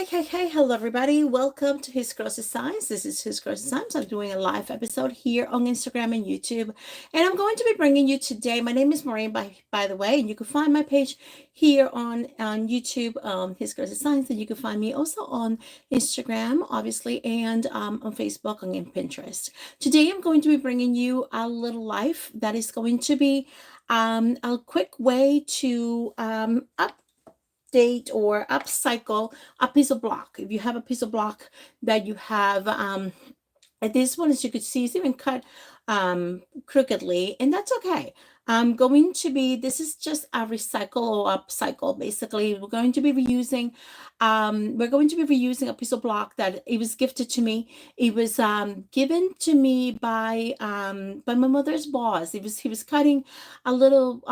Hey, hello everybody. Welcome to His Grocery Science. This is His Grocery Science. I'm doing a live episode here on Instagram and YouTube. And I'm going to be bringing you today. My name is Maureen, by the way, and you can find my page here on YouTube, His Grocery Science, and you can find me also on Instagram, obviously, and on Facebook and in Pinterest. Today I'm going to be bringing you a little life that is going to be a quick way to update or upcycle a piece of block. If you have a piece of block that you have, and this one, as you could see, is even cut crookedly, and that's okay. This is just a recycle or upcycle. Basically, we're going to be reusing a piece of block that it was gifted to me. It was given to me by my mother's boss. He was cutting a little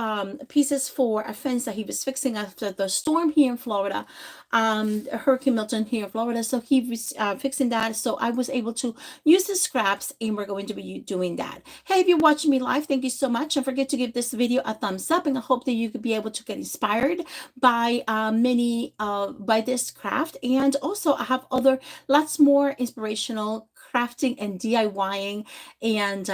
pieces for a fence that he was fixing after the storm here in Florida, Hurricane Milton here in Florida. So he was fixing that. So I was able to use the scraps, and we're going to be doing that. Hey, if you're watching me live, thank you so much. Don't forget to give this video a thumbs up, and I hope that you could be able to get inspired by by this craft. And also I have lots more inspirational crafting and DIYing and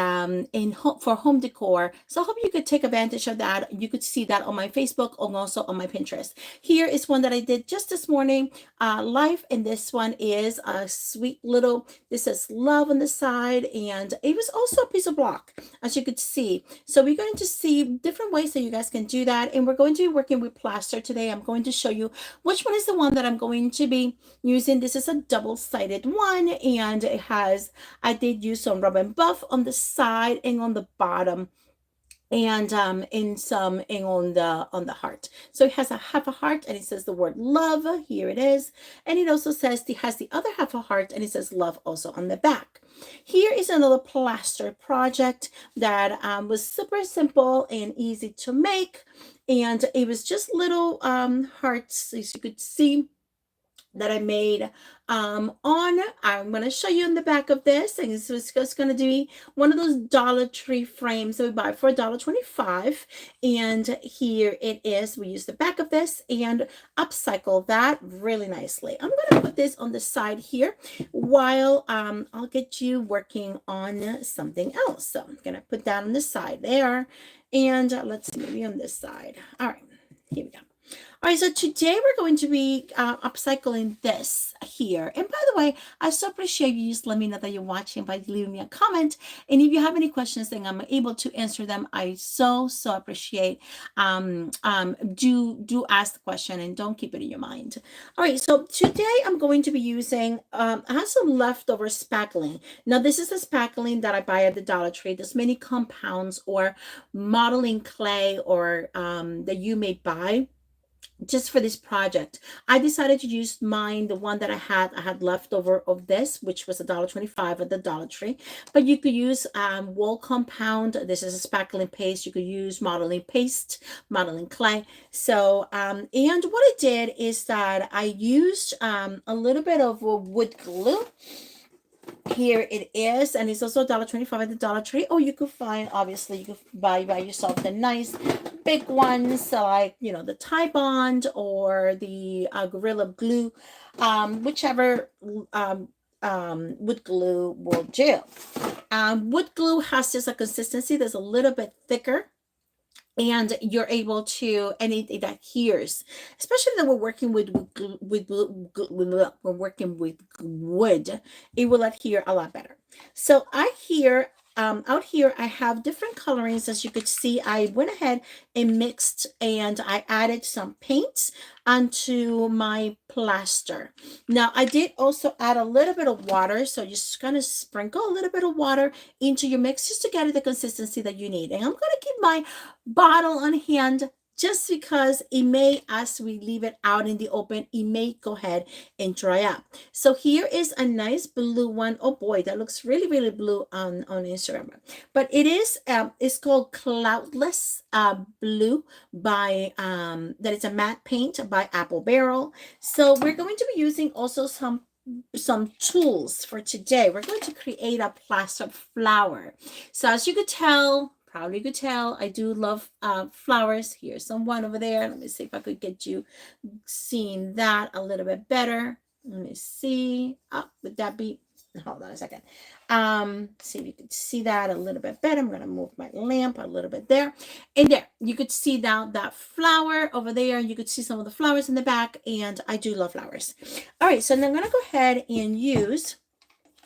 for home decor. So I hope you could take advantage of that. You could see that on my Facebook and also on my Pinterest. Here is one that I did just this morning live, and this one is a sweet little, this says love on the side, and it was also a piece of block, as you could see. So we're going to see different ways that you guys can do that, and we're going to be working with plaster today. I'm going to show you which one is the one that I'm going to be using. This is a double-sided one, and I did use some rub and buff on the side and on the bottom, and on the heart. So it has a half a heart, and it says the word love. Here it is. And it also says it has the other half a heart, and it says love also on the back. Here is another plaster project that was super simple and easy to make, and it was just little hearts, as you could see, that I made I'm going to show you in the back of this, and this is just going to be one of those Dollar Tree frames that we buy for $1.25. And here it is. We use the back of this and upcycle that really nicely. I'm going to put this on the side here while I'll get you working on something else. So I'm going to put that on the side there, and let's see, maybe on this side. All right, here we go. All right, so today we're going to be upcycling this here. And by the way, I so appreciate you just let me know that you're watching by leaving me a comment. And if you have any questions, then I'm able to answer them. I so appreciate. Do ask the question and don't keep it in your mind. All right, so today I'm going to be using, I have some leftover spackling. Now, this is a spackling that I buy at the Dollar Tree. There's many compounds or modeling clay or that you may buy just for this project. I decided to use mine, the one that I had leftover of this, which was $1.25 at the Dollar Tree. But you could use wool compound. This is a spackling paste. You could use modeling paste, modeling clay. So and what I did is that I used a little bit of wood glue. Here it is, and it's also $1.25 at the Dollar Tree. Or you could find, obviously, you could buy by yourself the nice big ones, like, you know, the Tie Bond or the Gorilla Glue, whichever wood glue will do. Wood glue has just a consistency that's a little bit thicker, and you're able to, and it adheres, especially that we're working with we're working with wood. It will adhere a lot better. So out here I have different colorings. As you could see, I went ahead and mixed, and I added some paints onto my plaster. Now, I did also add a little bit of water, so you're just gonna sprinkle a little bit of water into your mix just to get it the consistency that you need. And I'm gonna keep my bottle on hand just because it may, as we leave it out in the open, it may go ahead and dry up. So here is a nice blue one. Oh boy, that looks really blue on Instagram. But it is it's called Cloudless Blue by that is a matte paint by Apple Barrel. So we're going to be using also some tools for today. We're going to create a plaster flower. So as you could tell, probably could tell, I do love flowers. Here's someone over there. Let me see if I could get you seeing that a little bit better. Let me see. Oh, would that be? Hold on a second. See if you can see that a little bit better. I'm gonna move my lamp a little bit there, and there you could see now that flower over there. You could see some of the flowers in the back, and I do love flowers. All right, so then I'm gonna go ahead and use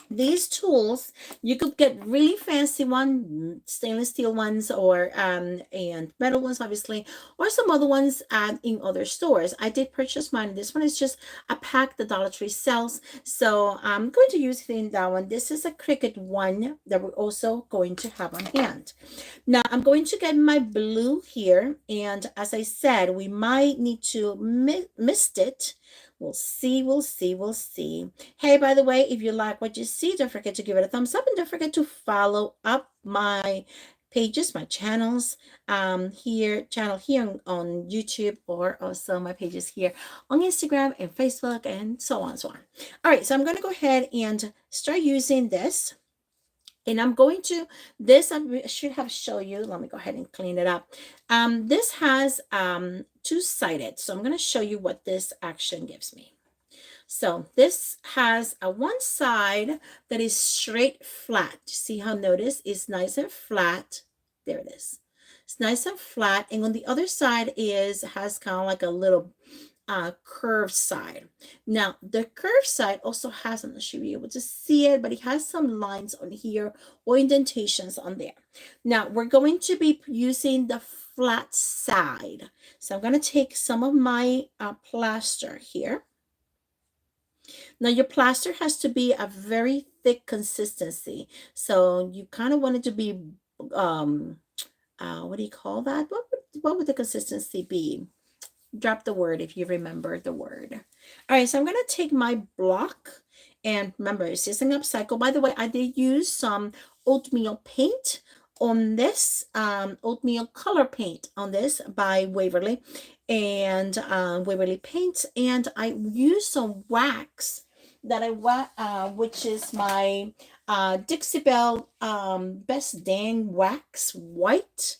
these tools. You could get really fancy one, stainless steel ones, or and metal ones obviously, or some other ones in other stores. I did purchase mine. This one is just a pack the Dollar Tree sells, so I'm going to use it in that one. This is a Cricut one that we're also going to have on hand. Now I'm going to get my blue here, and as I said, we might need to mist it. We'll see, we'll see, we'll see. Hey, by the way, if you like what you see, don't forget to give it a thumbs up, and don't forget to follow up my pages, my channels channel here on YouTube, or also my pages here on Instagram and Facebook, and so on and so on. All right, so I'm going to go ahead and start using this. And I'm going to, this I should have shown you. Let me go ahead and clean it up. This has two-sided. So I'm going to show you what this action gives me. So this has a one side that is straight flat. See how, notice it's nice and flat. There it is. It's nice and flat. And on the other side has kind of like a little curved side. Now the curved side also has, I'm not sure you're able to see it, but it has some lines on here or indentations on there. Now we're going to be using the flat side. So I'm going to take some of my plaster here. Now your plaster has to be a very thick consistency. So you kind of want it to be, what do you call that? What would the consistency be? Drop the word if you remember the word. All right, so I'm going to take my block, and remember, it's just an upcycle. By the way, I did use some oatmeal paint on this, oatmeal color paint on this by Waverly, and Waverly Paints, and I used some wax that which is my Dixie Belle Best Dang Wax White.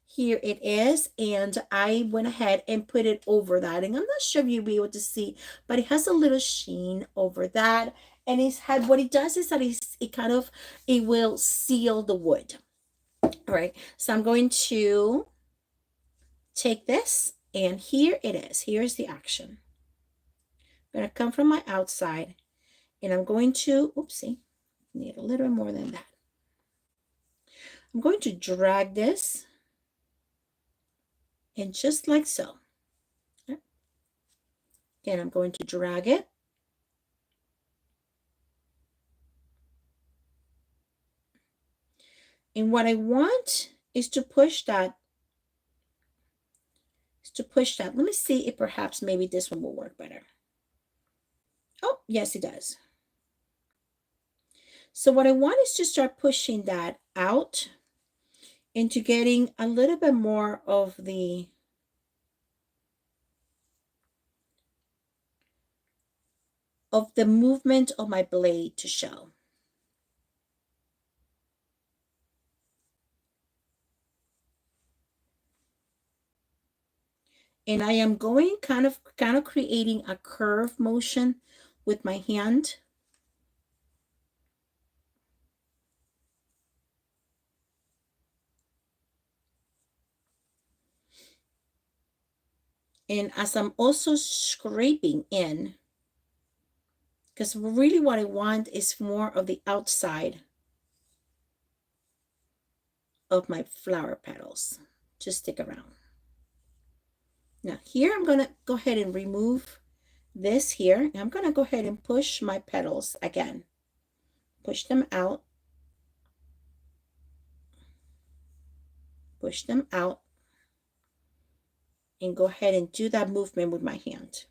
Here it is, and I went ahead and put it over that, and I'm not sure if you'll be able to see, but it has a little sheen over that, and what it does is that it will seal the wood. All right, so I'm going to take this, and here it is. Here's the action. I'm going to come from my outside, and I'm going to, oopsie, need a little more than that. I'm going to drag this, and just like so. Again, I'm going to drag it. And what I want is to push that. Let me see if perhaps maybe this one will work better. Oh, yes, it does. So what I want is to start pushing that out into getting a little bit more of the movement of my blade to show. And I am going kind of creating a curve motion with my hand. And as I'm also scraping in, because really what I want is more of the outside of my flower petals. Just stick around. Now here I'm going to go ahead and remove this here, and I'm going to go ahead and push my petals again. Push them out. Push them out. And go ahead and do that movement with my hand.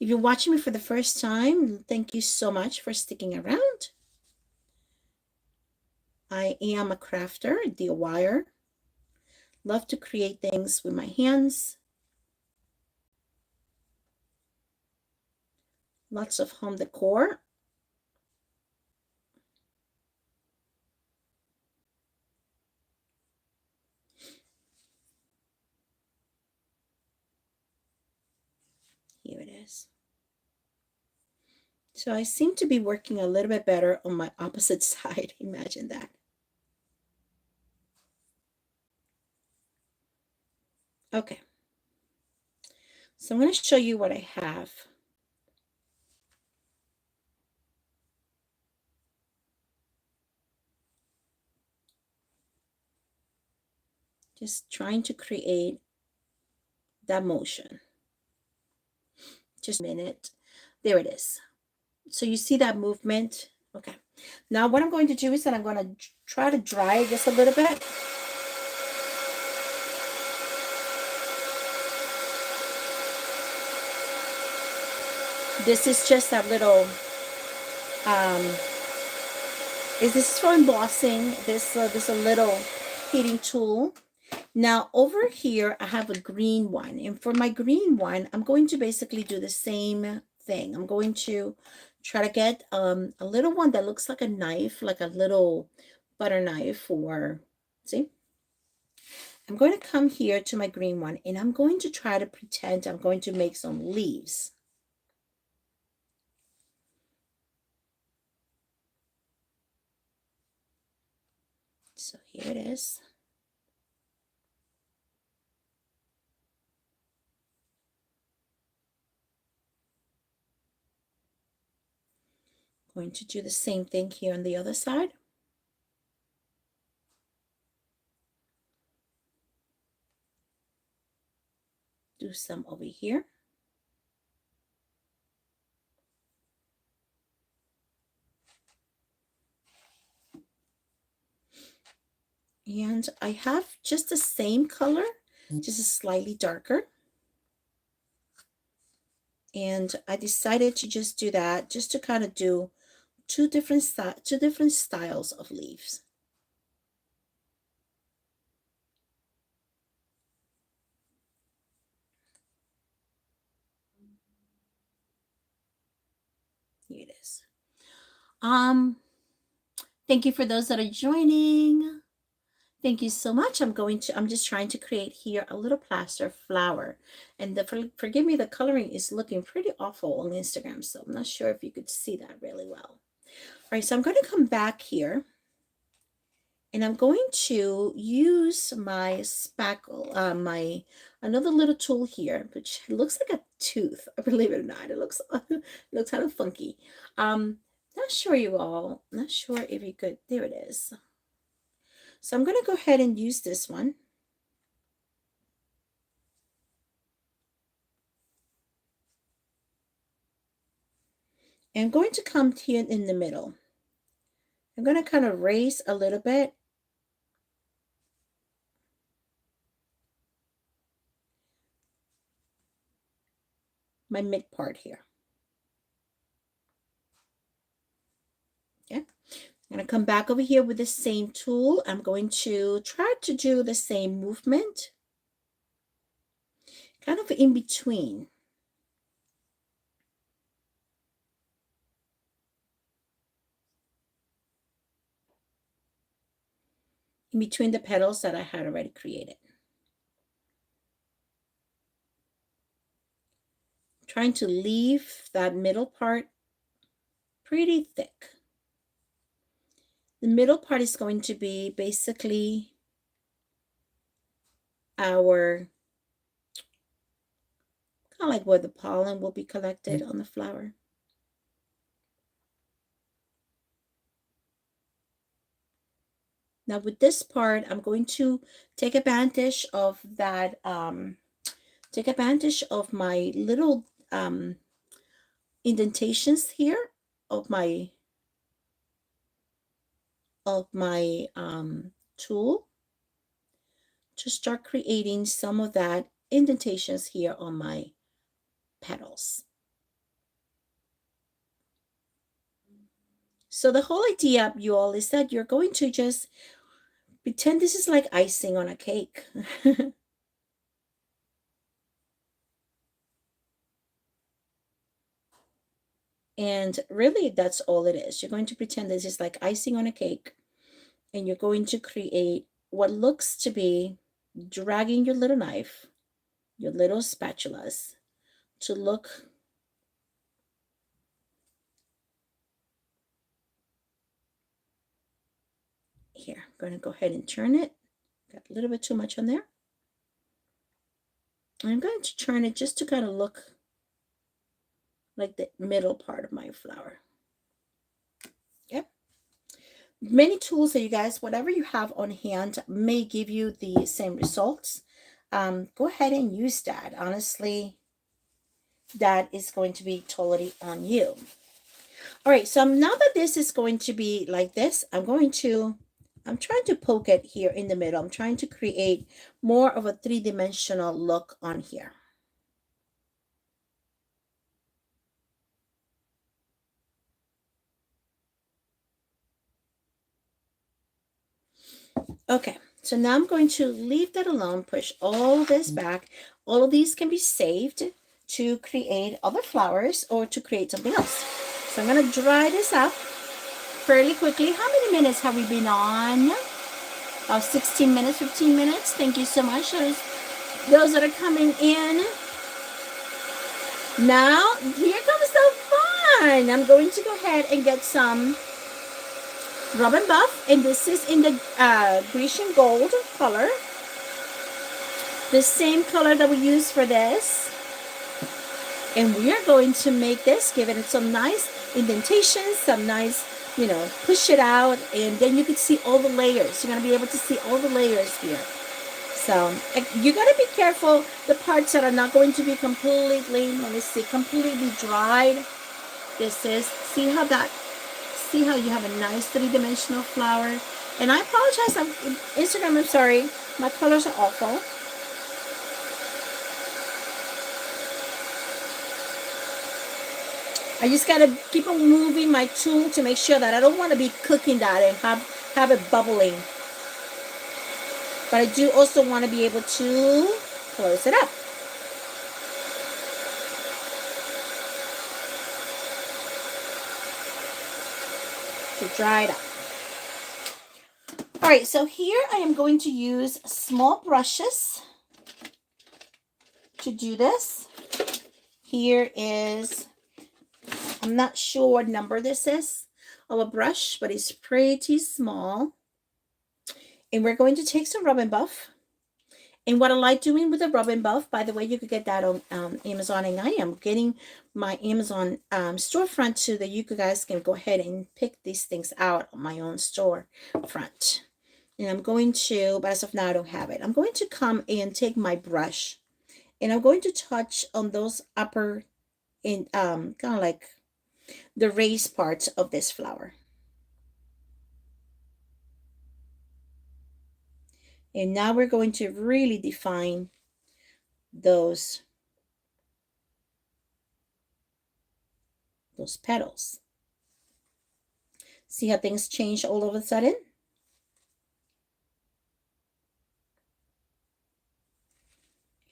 If you're watching me for the first time, thank you so much for sticking around. I am a crafter, a DIYer. Love to create things with my hands. Lots of home decor. is. So I seem to be working a little bit better on my opposite side. Imagine that. Okay. So I'm going to show you what I have. Just trying to create that motion. Just a minute. There it is. So you see that movement? Okay. Now what I'm going to do is that I'm going to try to dry this a little bit. This is just that little, this is for embossing. This a little heating tool. Now over here, I have a green one. And for my green one, I'm going to basically do the same thing. I'm going to try to get a little one that looks like a knife, like a little butter knife, or see? I'm going to come here to my green one and I'm going to try to pretend I'm going to make some leaves. So here it is. Going to do the same thing here on the other side. Do some over here. And I have just the same color, just a slightly darker. And I decided to just do that, just to kind of do two different styles of leaves. Here it is. Thank you for those that are joining. Thank you so much. I'm just trying to create here a little plaster flower. And forgive me, the coloring is looking pretty awful on Instagram, so I'm not sure if you could see that really well. All right, so I'm going to come back here and I'm going to use my spackle, another little tool here, which looks like a tooth, believe it or not. It looks it looks kind of funky. Not sure you all, not sure if you could, there it is. So I'm going to go ahead and use this one. And I'm going to come here in the middle. I'm going to kind of raise a little bit. My mid part here. Okay. I'm going to come back over here with the same tool. I'm going to try to do the same movement. Kind of in between. In between the petals that I had already created. Trying to leave that middle part pretty thick. The middle part is going to be basically our, kind of like where the pollen will be collected on the flower. Now with this part, I'm going to take advantage of that, take advantage of my little indentations here of my tool to start creating some of that indentations here on my petals. So the whole idea, you all, is that you're going to just pretend this is like icing on a cake. And really, that's all it is. You're going to pretend this is like icing on a cake, and you're going to create what looks to be dragging your little knife, your little spatulas, to look Here, I'm going to go ahead and turn it. Got a little bit too much on there. I'm going to turn it just to kind of look like the middle part of my flower. Yep. Many tools that you guys, whatever you have on hand, may give you the same results. Go ahead and use that. Honestly, that is going to be totally on you. All right, so now that this is going to be like this, I'm trying to poke it here in the middle. I'm trying to create more of a three-dimensional look on here. Okay, so now I'm going to leave that alone, push all this back. All of these can be saved to create other flowers or to create something else. So I'm going to dry this up fairly quickly. How many minutes have we been on? About 16 minutes, 15 minutes. Thank you so much. Those that are coming in. Now, here comes the fun. I'm going to go ahead and get some Rub and Buff, and this is in the Grecian Gold color. The same color that we use for this. And we are going to make this, give it some nice indentations, some nice, you know, push it out, and then you can see all the layers. You're going to be able to see all the layers here. So you got to be careful the parts that are not going to be completely, let me see, completely dried. This is, see how you have a nice three-dimensional flower. And I apologize, Instagram, I'm sorry, my colors are awful. I just got to keep on moving my tool to make sure that I don't want to be cooking that and have it bubbling. But I do also want to be able to close it up. To dry it up. All right, so here I am going to use small brushes to do this. Here is, I'm not sure what number this is of a brush, but it's pretty small. And we're going to take some Rub and Buff. And what I like doing with the Rub and Buff, by the way, you could get that on Amazon, and I am getting my Amazon storefront so that you guys can go ahead and pick these things out on my own storefront. And I'm going to, but as of now, I don't have it. I'm going to come and take my brush, and I'm going to touch on those upper, in kind of like the raised parts of this flower. And now we're going to really define those petals. See how things change all of a sudden?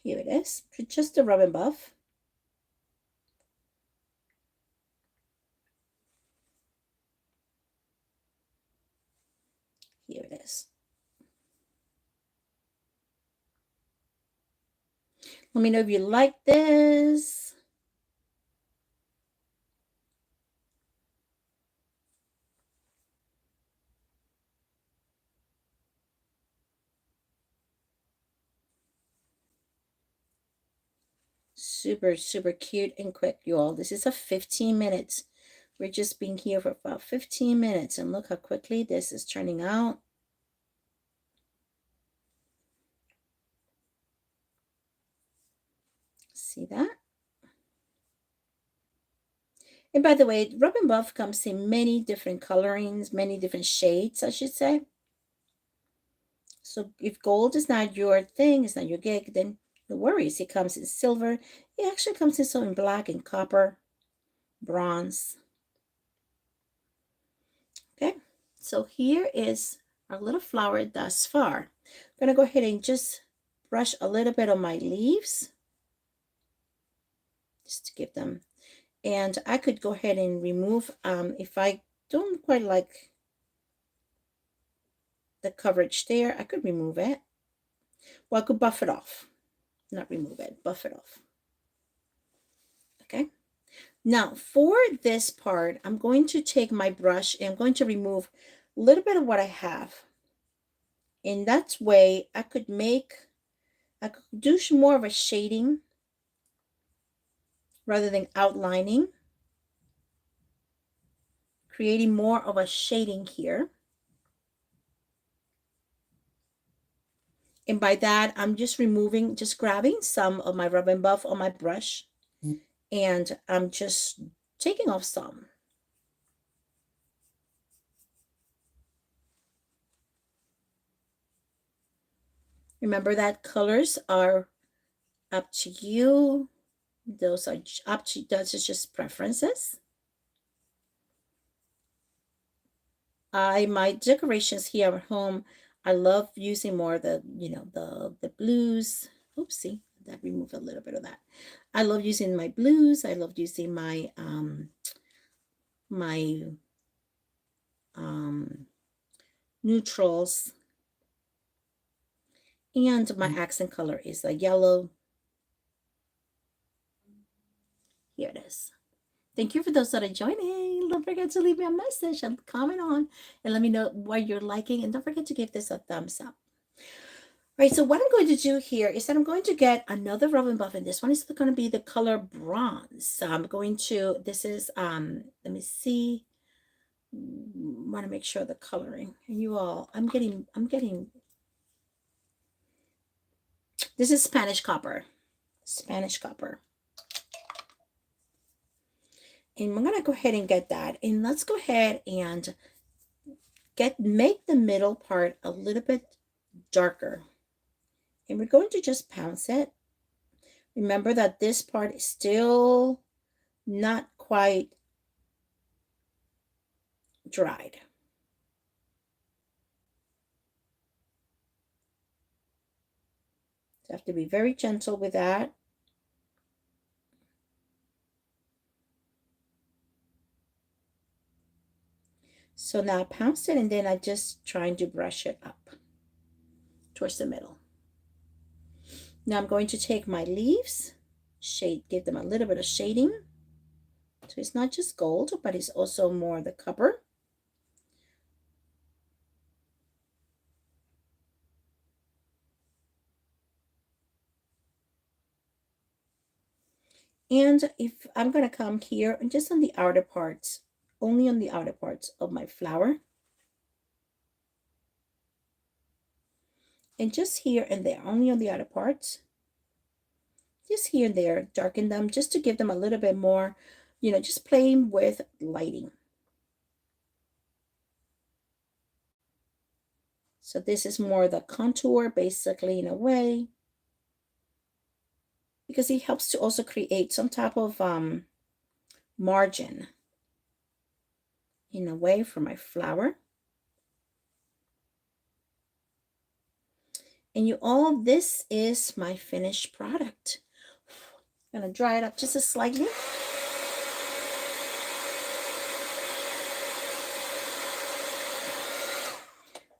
Here it is, just the Rub and Buff. Here it is. Let me know if you like this. Super, super cute and quick, you all. This is a 15 minutes. We're just being here for about 15 minutes, and look how quickly this is turning out. See that? And by the way, Rub and Buff comes in many different colorings, many different shades, I should say. So if gold is not your thing, it's not your gig, then no worries. It comes in silver. It actually comes in some in black and copper, bronze. Okay, so here is our little flower thus far. I'm going to go ahead and just brush a little bit on my leaves, just to give them, and I could go ahead and remove, if I don't quite like the coverage there, I could remove it. Well, I could buff it off, not remove it, buff it off. Okay, now for this part, I'm going to take my brush and I'm going to remove a little bit of what I have. In that way, I could do more of a shading rather than outlining, creating more of a shading here. And by that, I'm just grabbing some of my rub and buff on my brush, and I'm just taking off some. Remember that colors are up to you. Those are up to, that's just preferences. My decorations here at home, I love using more of the, the blues. Oopsie, that removed a little bit of that. I love using my blues. I love using my my neutrals, and my accent color is a yellow. Here it is. Thank you for those that are joining. Don't forget to leave me a message and comment on and let me know what you're liking, and don't forget to give this a thumbs up. Right, so what I'm going to do here is that I'm going to get another rub and buff, and this one is going to be the color bronze. So I'm going to, this is, let me see, want to make sure the coloring, and you all, I'm getting, this is Spanish copper. And I'm going to go ahead and get that, and let's go ahead and make the middle part a little bit darker. And we're going to just pounce it. Remember that this part is still not quite dried. So I have to be very gentle with that. So now I pounced it, and then I just trying to brush it up towards the middle. Now I'm going to take my leaves, give them a little bit of shading. So it's not just gold, but it's also more the copper. And if I'm going to come here and just on the outer parts, only on the outer parts of my flower. And just here and there, only on the outer parts. Just here and there, darken them just to give them a little bit more, just playing with lighting. So this is more the contour, basically, in a way, because it helps to also create some type of margin in a way for my flower. And all, this is my finished product. I'm going to dry it up just slightly.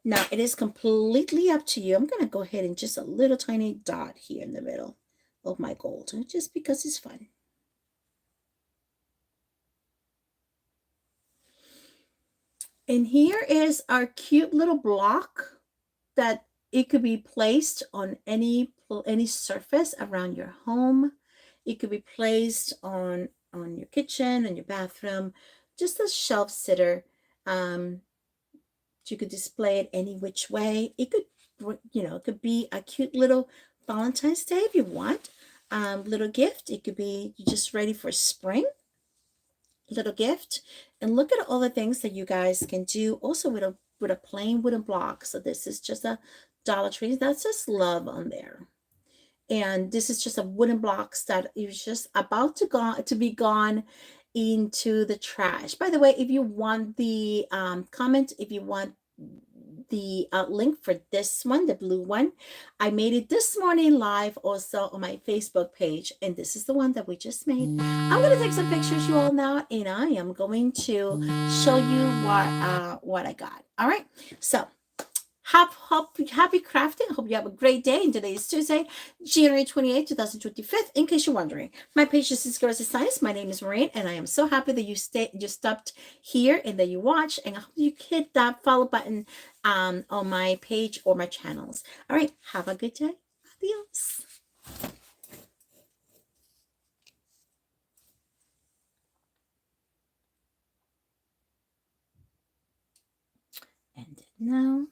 Now it is completely up to you. I'm going to go ahead and just a little tiny dot here in the middle of my gold, just because it's fun. And here is our cute little block that it could be placed on any surface around your home. It could be placed on your kitchen and your bathroom, just a shelf sitter. You could display it any which way. It could, it could be a cute little Valentine's Day if you want. Little gift. It could be just ready for spring. Little gift. And look at all the things that you guys can do also with a plain wooden block. So this is just a Dollar Tree. That's just love on there. And this is just a wooden blocks that is just about to be gone into the trash. By the way, if you want the comment, if you want the link for this one, the blue one, I made it this morning live also on my Facebook page, and this is the one that we just made. I'm going to take some pictures, you all, now, and I am going to show you what I got. All right, so Happy crafting. I hope you have a great day. And today is Tuesday, January 28th, 2025. In case you're wondering, my page is Girls Science. My name is Maureen, and I am so happy that you stopped here and that you watched. And I hope you hit that follow button on my page or my channels. All right, have a good day. Adios. And now.